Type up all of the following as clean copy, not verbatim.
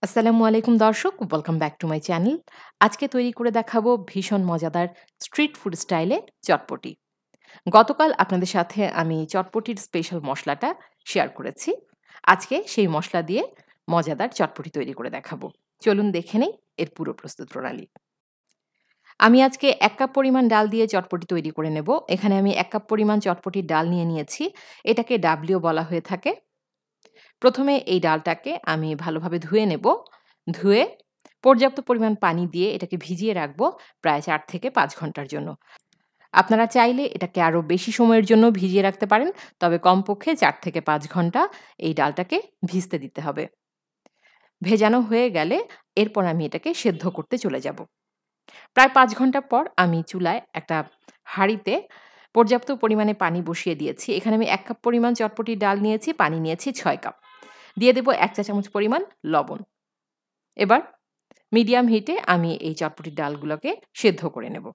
আসসালামু আলাইকুম দর্শক, welcome back to my channel. আজকে তৈরি করে দেখাবো ভীষণ মজাদার স্ট্রিট ফুড স্টাইলে চটপটি। গতকাল আপনাদের সাথে আমি চটপটির স্পেশাল মশলাটা শেয়ার করেছি। আজকে সেই মশলা দিয়ে মজাদার চটপটি তৈরি করে দেখাবো। চলুন দেখে নেই এর পুরো প্রস্তুত প্রণালী। আমি আজকে ১ কাপ পরিমাণ ডাল দিয়ে চটপটি তৈরি করে নেব। এখানে আমি ১ কাপ পরিমাণ চটপটির ডাল নিয়ে নিয়েছি। এটাকে ডাবলিও বলা হয়ে থাকে। প্রথমে এই ডালটাকে আমি ভালোভাবে ধুয়ে নেব। ধুয়ে পর্যাপ্ত পরিমাণ পানি দিয়ে এটাকে ভিজিয়ে রাখবো প্রায় ৪ থেকে ৫ ঘন্টার জন্য। আপনারা চাইলে এটাকে আরো বেশি সময়ের জন্য ভিজিয়ে রাখতে পারেন। তবে কমপক্ষে ৪ থেকে ৫ ঘন্টা এই ডালটাকে ভিজতে দিতে হবে। ভেজানো হয়ে গেলে এরপর আমি এটাকে সেদ্ধ করতে চলে যাব। প্রায় ৫ ঘন্টা পর আমি চুলায় একটা হাঁড়িতে পর্যাপ্ত পরিমাণে পানি বসিয়ে দিয়েছি। এখানে আমি ১ কাপ পরিমাণ চটপটির ডাল নিয়েছি, পানি নিয়েছি ৬ কাপ। দিয়ে দেব ১ চা চামচ পরিমাণ লবণ। এবার মিডিয়াম হিটে আমি এই চটপটির ডালগুলোকে সেদ্ধ করে নেব।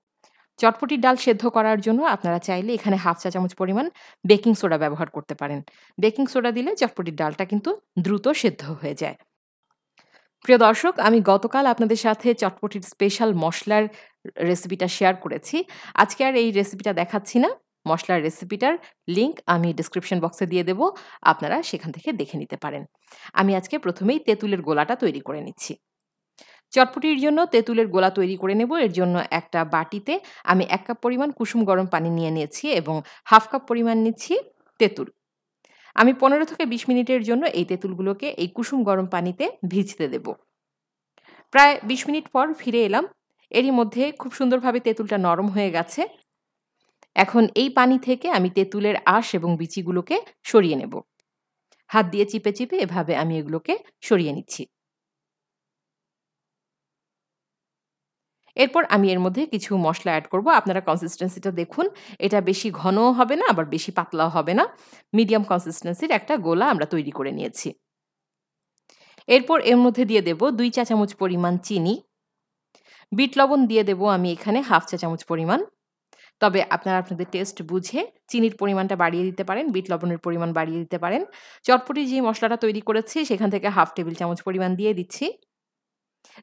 চটপটির ডাল সেদ্ধ করার জন্য আপনারা চাইলে এখানে ১/২ চা চামচ পরিমাণ বেকিং সোডা ব্যবহার করতে পারেন। বেকিং সোডা দিলে চটপটির ডালটা কিন্তু দ্রুত সেদ্ধ হয়ে যায়। প্রিয় দর্শক, আমি গতকাল আপনাদের সাথে চটপটির স্পেশাল মসলার রেসিপিটা শেয়ার করেছি। আজকে আর এই রেসিপিটা দেখাচ্ছি না। মসলার রেসিপিটার লিংক আমি ডেসক্রিপশন বক্সে দিয়ে দেব। আপনারা সেখান থেকে দেখে নিতে পারেন। আমি আজকে প্রথমেই তেঁতুলের গোলাটা তৈরি করে নিচ্ছি। চটপটির জন্য তেঁতুলের গোলা তৈরি করে নেব। এর জন্য একটা বাটিতে আমি ১ কাপ পরিমাণ কুসুম গরম পানি নিয়ে নিয়েছি এবং ১/২ কাপ পরিমাণ নিচ্ছি তেঁতুল। আমি ১৫ থেকে ২০ মিনিটের জন্য এই তেঁতুলগুলোকে এই কুসুম গরম পানিতে ভিজতে দেব। প্রায় ২০ মিনিট পর ফিরে এলাম। এরই মধ্যে খুব সুন্দরভাবে তেঁতুলটা নরম হয়ে গেছে। এখন এই পানি থেকে আমি তেঁতুলের আঁশ এবং বিচিগুলোকে সরিয়ে নেব। হাত দিয়ে চিপে, চিপে এভাবে আমি এগুলোকে সরিয়ে নিচ্ছি। এরপর আমি এর মধ্যে কিছু মসলা এড করব। আপনারা কনসিস্টেন্সিটা দেখুন। এটা বেশি ঘনও হবে না, আবার বেশি পাতলাও হবে না। মিডিয়াম কনসিস্টেন্সির একটা গোলা আমরা তৈরি করে নিয়েছি। এরপর এর মধ্যে দিয়ে দেব ২ চা চামচ পরিমাণ চিনি। বিট লবণ দিয়ে দেব আমি এখানে ১/২ চা চামচ পরিমাণ। তবে আপনারা আপনাদের টেস্ট বুঝে চিনির পরিমাণটা বাড়িয়ে দিতে পারেন, বিট লবণের পরিমাণ বাড়িয়ে দিতে পারেন। চটপটির যে মসলাটা তৈরি করেছি সেখান থেকে ১/২ টেবিল চামচ পরিমাণ দিয়ে দিচ্ছি।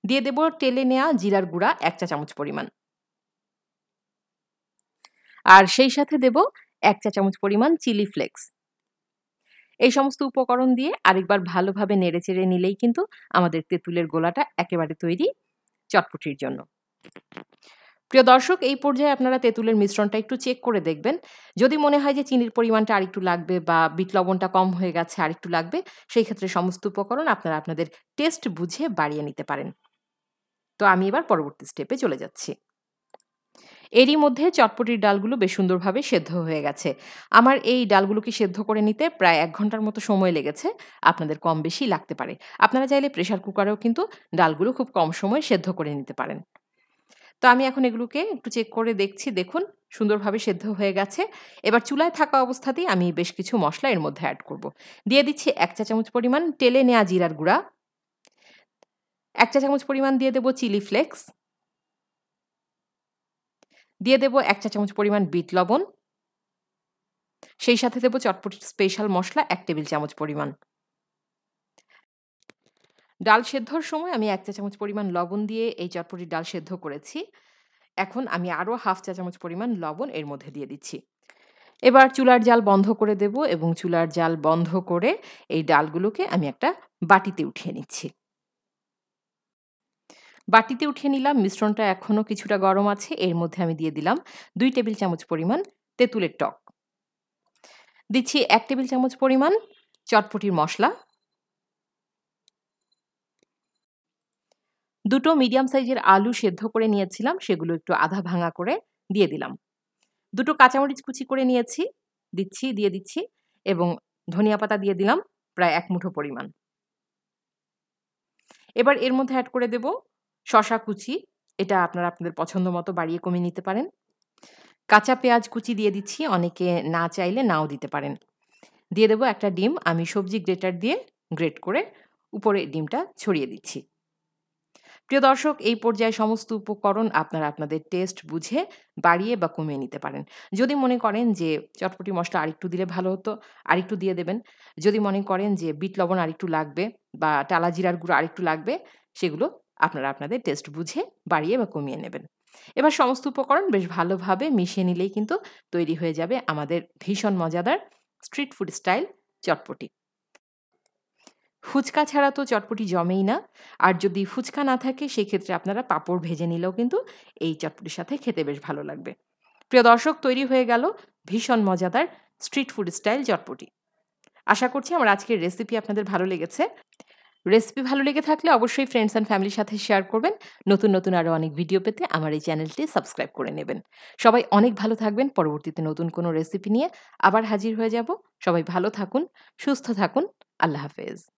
দিয়ে দেব টেলে নেয়া জিরার গুঁড়া ১ চা চামচ পরিমাণ। আর সেই সাথে দেব ১ চা চামচ পরিমাণ চিলি ফ্লেক্স। এই সমস্ত উপকরণ দিয়ে আরেকবার ভালোভাবে নেড়েচেড়ে নিলেই কিন্তু আমাদের তেঁতুলের গোলাটা একেবারে তৈরি চটপটির জন্য। প্রিয় দর্শক, এই পর্যায়ে আপনারা তেঁতুলের মিশ্রণটা একটু চেক করে দেখবেন। যদি মনে হয় যে চিনির পরিমাণটা আরেকটু লাগবে বা বিট লবণটা কম হয়ে গেছে, আরেকটু লাগবে, সেই ক্ষেত্রে সমস্ত উপকরণ আপনারা আপনাদের টেস্ট বুঝে বাড়িয়ে নিতে পারেন। তো আমি এবার পরবর্তী স্টেপে চলে যাচ্ছি। এরই মধ্যে চটপটির ডালগুলো বেশ সুন্দরভাবে সেদ্ধ হয়ে গেছে। আমার এই ডালগুলোকে সেদ্ধ করে নিতে প্রায় ১ ঘন্টার মতো সময় লেগেছে। আপনাদের কম বেশি লাগতে পারে। আপনারা চাইলে প্রেশার কুকারেও কিন্তু ডালগুলো খুব কম সময়ে সেদ্ধ করে নিতে পারেন। তো আমি এখন এগুলোকে একটু চেক করে দেখছি। দেখুন সুন্দরভাবে সেদ্ধ হয়ে গেছে। এবার চুলায় থাকা অবস্থাতেই আমি বেশ কিছু মসলা এর মধ্যে এড করব। দিয়ে দিচ্ছি ১ চা চামচ পরিমাণ টেলে নেয়া জিরার গুঁড়া। ১ চা চামচ পরিমাণ দিয়ে দেব চিলি ফ্লেক্স। দিয়ে দেব ১ চা চামচ পরিমাণ বিট লবণ। সেই সাথে দেব চটপটির স্পেশাল মসলা ১ টেবিল চামচ পরিমাণ। ডাল সেদ্ধর সময় আমি ১ চা চামচ পরিমাণ লবণ দিয়ে এই চটপটির ডাল সেদ্ধ করেছি। এখন আমি আরো ১/২ চা চামচ পরিমাণ লবণ এর মধ্যে দিয়ে দিচ্ছি। এবার চুলার জাল বন্ধ করে দেব এবং চুলার জাল বন্ধ করে এই ডালগুলোকে আমি একটা বাটিতে উঠিয়ে নিচ্ছি। বাটিতে উঠিয়ে নিলাম, মিশ্রণটা এখনো কিছুটা গরম আছে। এর মধ্যে আমি দিয়ে দিলাম ২ টেবিল চামচ পরিমাণ তেঁতুলের টক। দিচ্ছি ১ টেবিল চামচ পরিমাণ চটপটির মসলা। ২ টো মিডিয়াম সাইজের আলু সেদ্ধ করে নিয়েছিলাম, সেগুলো একটু আধা ভাঙা করে দিয়ে দিলাম। ২ টো কাঁচামরিচ কুচি করে নিয়েছি, দিয়ে দিচ্ছি এবং ধনিয়া পাতা দিয়ে দিলাম প্রায় ১ মুঠো পরিমাণ। এবার এর মধ্যে এড করে দেব শসা কুচি। এটা আপনারা আপনাদের পছন্দ মতো বাড়িয়ে কমিয়ে নিতে পারেন। কাঁচা পেঁয়াজ কুচি দিয়ে দিচ্ছি, অনেকে না চাইলে নাও দিতে পারেন। দিয়ে দেব একটা ডিম, আমি সবজি গ্রেটার দিয়ে গ্রেট করে উপরে ডিমটা ছড়িয়ে দিচ্ছি। প্রিয় দর্শক, এই পর্যায়ে সমস্ত উপকরণ আপনারা আপনাদের টেস্ট বুঝে বাড়িয়ে বা কমিয়ে নিতে পারেন। যদি মনে করেন যে চটপটি মসলা আরেকটু দিলে ভালো হতো, আরেকটু দিয়ে দেবেন। যদি মনে করেন যে বিট লবণ আরেকটু লাগবে বা টালা জিরার গুঁড়ো আরেকটু লাগবে, সেগুলো আপনারা আপনাদের টেস্ট বুঝে বাড়িয়ে বা কমিয়ে নেবেন। এবার সমস্ত উপকরণ বেশ ভালোভাবে মিশিয়ে নিলেই কিন্তু তৈরি হয়ে যাবে আমাদের ভীষণ মজাদার স্ট্রিট ফুড স্টাইল চটপটি। ফুচকা ছাড়া তো চটপটি জমেই না। আর যদি ফুচকা না থাকে সেক্ষেত্রে আপনারা পাঁপড় ভেজে নিলেও কিন্তু এই চটপটির সাথে খেতে বেশ ভালো লাগবে। প্রিয় দর্শক, তৈরি হয়ে গেল ভীষণ মজাদার স্ট্রিট ফুড স্টাইল চটপটি। আশা করছি আমার আজকের রেসিপি আপনাদের ভালো লেগেছে। রেসিপি ভালো লেগে থাকলে অবশ্যই ফ্রেন্ডস অ্যান্ড ফ্যামিলির সাথে শেয়ার করবেন। নতুন আরও অনেক ভিডিও পেতে আমার এই চ্যানেলটি সাবস্ক্রাইব করে নেবেন। সবাই অনেক ভালো থাকবেন। পরবর্তীতে নতুন কোনো রেসিপি নিয়ে আবার হাজির হয়ে যাব। সবাই ভালো থাকুন, সুস্থ থাকুন। আল্লাহ হাফেজ।